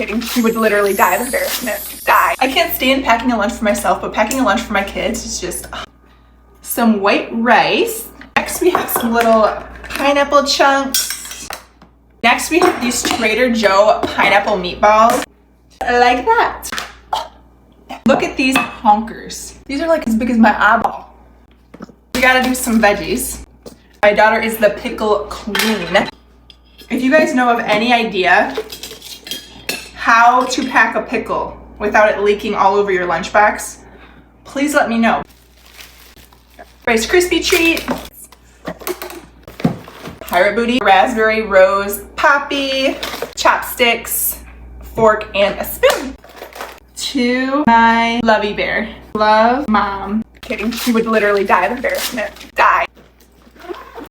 Kidding. She would literally die of embarrassment. Die. I can't stand packing a lunch for myself, but packing a lunch for my kids is just some white rice. Next we have some little pineapple chunks. Next we have these Trader Joe pineapple meatballs. Like that. Look at these honkers. These are like as big as my eyeball. We gotta do some veggies. My daughter is the pickle queen. If you guys know of any idea how to pack a pickle without it leaking all over your lunchbox, please let me know. Rice Krispie treat. Pirate Booty, raspberry rose poppy, chopsticks, fork, and a spoon. To my lovey bear. Love, Mom. Kidding. She would literally die of embarrassment.